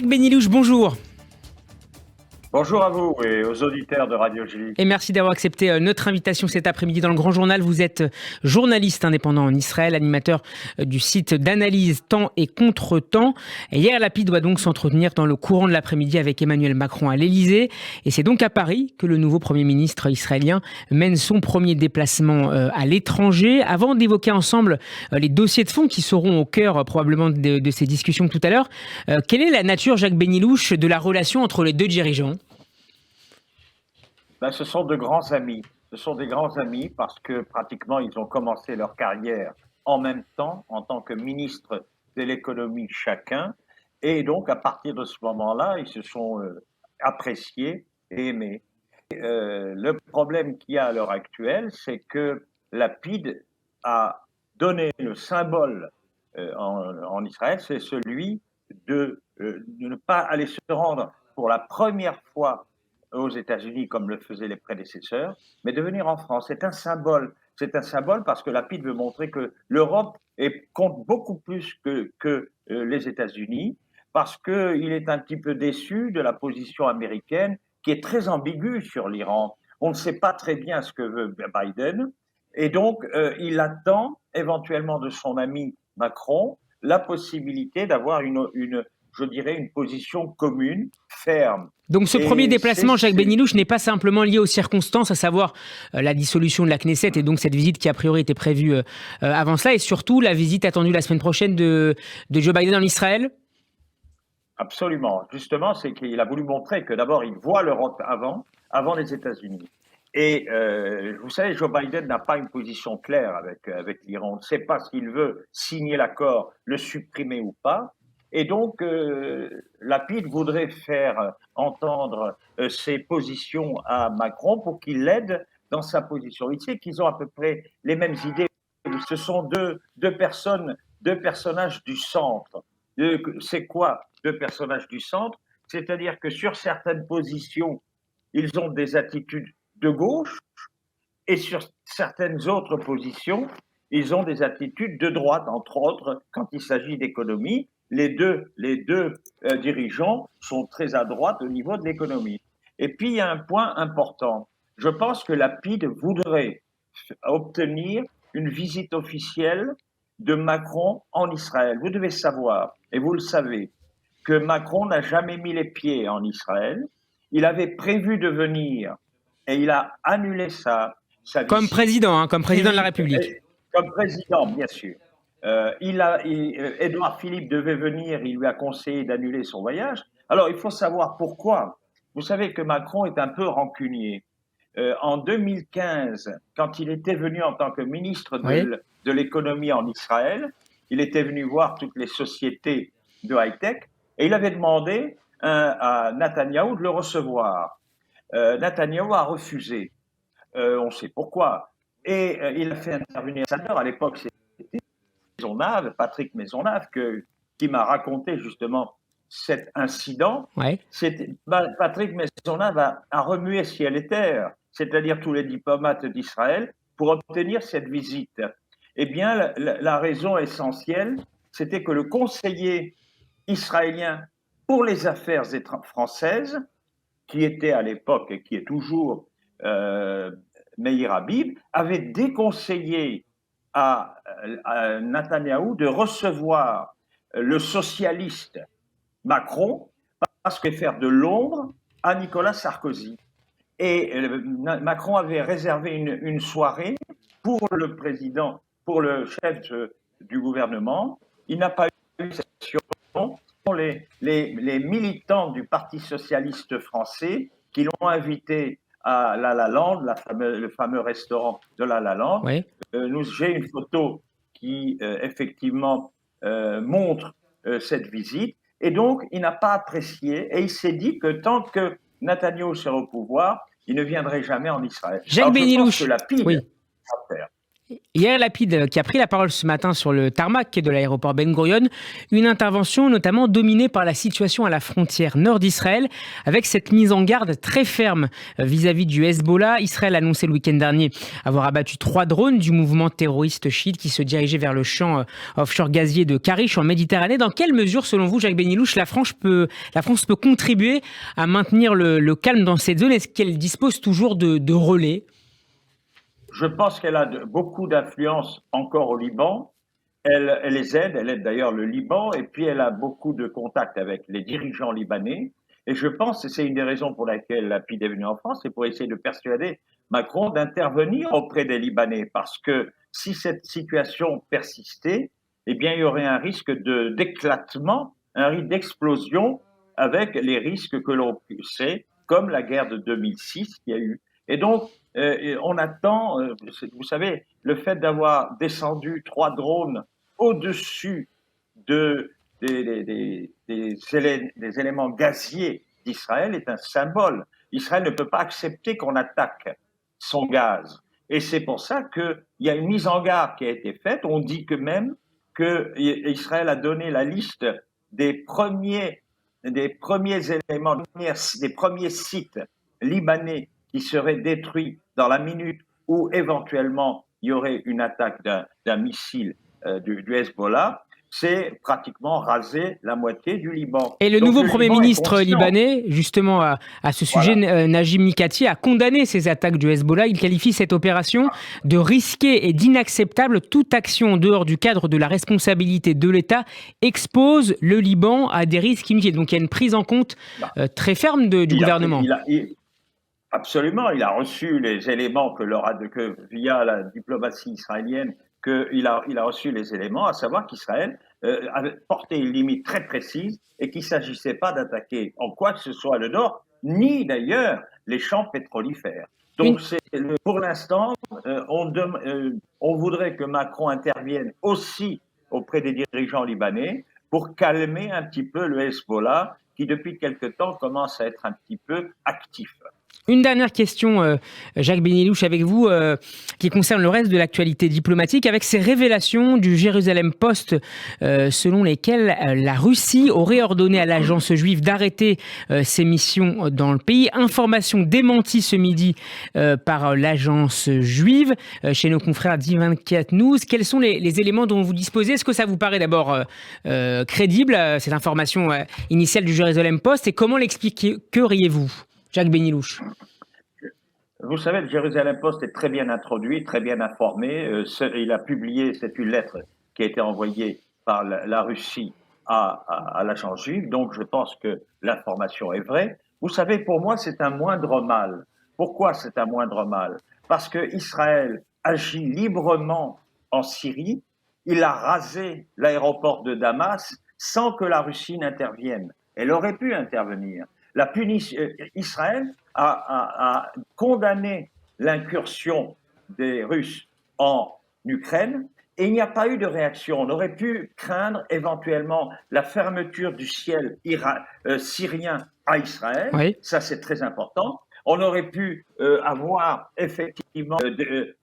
Jacques Benilouche, bonjour. Bonjour à vous et aux auditeurs de Radio J. Et merci d'avoir accepté notre invitation cet après-midi dans le Grand Journal. Vous êtes journaliste indépendant en Israël, animateur du site d'analyse Temps et Contre-temps. Et Yair Lapid doit donc s'entretenir dans le courant de l'après-midi avec Emmanuel Macron à l'Elysée. Et c'est donc à Paris que le nouveau Premier ministre israélien mène son premier déplacement à l'étranger. Avant d'évoquer ensemble les dossiers de fond qui seront au cœur probablement de ces discussions tout à l'heure, quelle est la nature, Jacques Benilouche, de la relation entre les deux dirigeants ? Ce sont de grands amis. Ce sont des grands amis parce que pratiquement ils ont commencé leur carrière en même temps en tant que ministre de l'économie chacun. Et donc à partir de ce moment-là, ils se sont appréciés et aimés. Le problème qu'il y a à l'heure actuelle, c'est que Lapid a donné le symbole en Israël, c'est celui de ne pas aller se rendre pour la première fois aux États-Unis comme le faisaient les prédécesseurs, mais de venir en France. C'est un symbole. C'est un symbole parce que Lapid veut montrer que l'Europe compte beaucoup plus que les États-Unis, parce qu'il est un petit peu déçu de la position américaine qui est très ambiguë sur l'Iran. On ne sait pas très bien ce que veut Biden, et donc il attend éventuellement de son ami Macron la possibilité d'avoir je dirais, une position commune, ferme. Donc ce premier déplacement, Jacques Benilouche, n'est pas simplement lié aux circonstances, à savoir la dissolution de la Knesset et donc cette visite qui a priori était prévue avant cela, et surtout la visite attendue la semaine prochaine de Joe Biden en Israël ? Absolument. Justement, c'est qu'il a voulu montrer que d'abord, il voit l'Europe avant les États-Unis. Et vous savez, Joe Biden n'a pas une position claire avec l'Iran. On ne sait pas s'il veut signer l'accord, le supprimer ou pas. Et donc, Lapid voudrait faire entendre ses positions à Macron pour qu'il l'aide dans sa position. Il sait qu'ils ont à peu près les mêmes idées. Ce sont deux personnages du centre. C'est quoi deux personnages du centre? C'est-à-dire que sur certaines positions, ils ont des attitudes de gauche et sur certaines autres positions, ils ont des attitudes de droite, entre autres quand il s'agit d'économie. Les deux dirigeants sont très à droite au niveau de l'économie. Et puis, il y a un point important. Je pense que Lapid voudrait obtenir une visite officielle de Macron en Israël. Vous devez savoir, et vous le savez, que Macron n'a jamais mis les pieds en Israël. Il avait prévu de venir et il a annulé sa comme visite. Président, comme président de la République. Comme président, bien sûr. Édouard Philippe devait venir, il lui a conseillé d'annuler son voyage. Alors, il faut savoir pourquoi. Vous savez que Macron est un peu rancunier. En 2015, quand il était venu en tant que ministre de l'économie en Israël, il était venu voir toutes les sociétés de high-tech et il avait demandé à Netanyahou de le recevoir. Netanyahou a refusé. On sait pourquoi. Et il a fait intervenir l'ambassadeur. À l'époque, c'était Maisonnave, Patrick Maisonnave, qui m'a raconté justement cet incident. Patrick Maisonnave a remué ciel et terre, c'est-à-dire tous les diplomates d'Israël, pour obtenir cette visite. Eh bien, la raison essentielle, c'était que le conseiller israélien pour les affaires françaises, qui était à l'époque et qui est toujours Meir Habib, avait déconseillé à Netanyahou de recevoir le socialiste Macron parce qu'il faire de l'ombre à Nicolas Sarkozy. Et Macron avait réservé une soirée pour le président, pour le chef du gouvernement. Il n'a pas eu cette surprise. Les militants du Parti socialiste français qui l'ont invité à La La Land, le fameux restaurant de La La Land. J'ai une photo qui effectivement montre cette visite. Et donc, il n'a pas apprécié et il s'est dit que tant que Netanyahou serait au pouvoir, il ne viendrait jamais en Israël. Jacques Benilouche, je pense que Lapid va faire. Yair Lapid, qui a pris la parole ce matin sur le tarmac de l'aéroport Ben Gurion, une intervention notamment dominée par la situation à la frontière nord d'Israël, avec cette mise en garde très ferme vis-à-vis du Hezbollah. Israël a annoncé le week-end dernier avoir abattu 3 drones du mouvement terroriste chiite qui se dirigeait vers le champ offshore gazier de Karish en Méditerranée. Dans quelle mesure, selon vous, Jacques Benilouche, la France peut contribuer à maintenir le calme dans cette zone? Est-ce qu'elle dispose toujours de relais? Je pense qu'elle a beaucoup d'influence encore au Liban. Elle les aide, elle aide d'ailleurs le Liban, et puis elle a beaucoup de contacts avec les dirigeants libanais. Et je pense, et c'est une des raisons pour laquelle Lapid est venu en France, c'est pour essayer de persuader Macron d'intervenir auprès des Libanais, parce que si cette situation persistait, eh bien il y aurait un risque d'éclatement, un risque d'explosion, avec les risques que l'on sait, comme la guerre de 2006 qu'il y a eu. Et donc, on attend, vous savez, le fait d'avoir descendu 3 drones au-dessus des éléments gaziers d'Israël est un symbole. Israël ne peut pas accepter qu'on attaque son gaz. Et c'est pour ça qu'il y a une mise en garde qui a été faite. On dit que même qu'Israël a donné la liste des premiers éléments, des premiers sites libanais qui seraient détruits dans la minute où éventuellement il y aurait une attaque d'un missile du Hezbollah. C'est pratiquement raser la moitié du Liban. Et le nouveau Premier ministre libanais, justement à ce sujet, voilà. Najim Mikati, a condamné ces attaques du Hezbollah. Il qualifie cette opération de risquée et d'inacceptable. Toute action en dehors du cadre de la responsabilité de l'État expose le Liban à des risques inutiles. Donc il y a une prise en compte très ferme du gouvernement. Absolument, il a reçu les éléments que via la diplomatie israélienne, qu'il a reçu les éléments, à savoir qu'Israël avait porté une limite très précise et qu'il ne s'agissait pas d'attaquer en quoi que ce soit le nord, ni d'ailleurs les champs pétrolifères. Donc pour l'instant, on voudrait que Macron intervienne aussi auprès des dirigeants libanais pour calmer un petit peu le Hezbollah qui depuis quelque temps commence à être un petit peu actif. Une dernière question, Jacques Benilouche, avec vous, qui concerne le reste de l'actualité diplomatique, avec ces révélations du Jérusalem Post, selon lesquelles la Russie aurait ordonné à l'agence juive d'arrêter ses missions dans le pays. Information démentie ce midi par l'agence juive, chez nos confrères d'I24 News. Quels sont les éléments dont vous disposez? Est-ce que ça vous paraît d'abord crédible, cette information initiale du Jérusalem Post, et comment l'expliqueriez-vous, Jacques Benilouche? Vous savez, le Jérusalem Post est très bien introduit, très bien informé. Il a publié, c'est une lettre qui a été envoyée par la Russie à l'agence juive, donc je pense que l'information est vraie. Vous savez, pour moi, c'est un moindre mal. Pourquoi c'est un moindre mal? Parce que Israël agit librement en Syrie. Il a rasé l'aéroport de Damas sans que la Russie n'intervienne. Elle aurait pu intervenir. Israël a condamné l'incursion des Russes en Ukraine et il n'y a pas eu de réaction. On aurait pu craindre éventuellement la fermeture du ciel syrien à Israël. Oui. Ça, c'est très important. On aurait pu avoir effectivement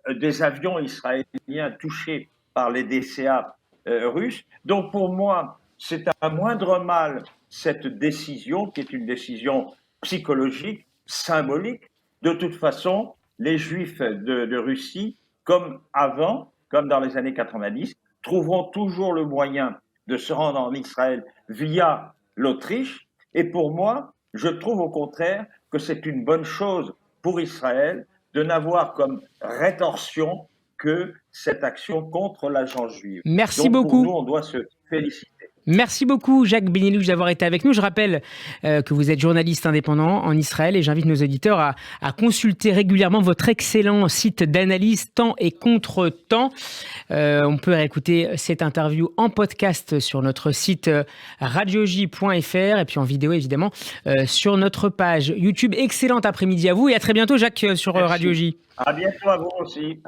des avions israéliens touchés par les DCA russes. Donc pour moi, c'est un moindre mal cette décision, qui est une décision psychologique, symbolique. De toute façon, les Juifs de Russie, comme avant, comme dans les années 90, trouveront toujours le moyen de se rendre en Israël via l'Autriche. Et pour moi, je trouve au contraire que c'est une bonne chose pour Israël de n'avoir comme rétorsion que cette action contre l'agence juive. Merci beaucoup. Pour nous, on doit se féliciter. Merci beaucoup, Jacques Benilouche, d'avoir été avec nous. Je rappelle que vous êtes journaliste indépendant en Israël et j'invite nos auditeurs à consulter régulièrement votre excellent site d'analyse Temps et Contre-temps. On peut réécouter cette interview en podcast sur notre site radioj.fr et puis en vidéo, évidemment, sur notre page YouTube. Excellent après-midi à vous et à très bientôt, Jacques, sur Radio J. À bientôt à vous aussi.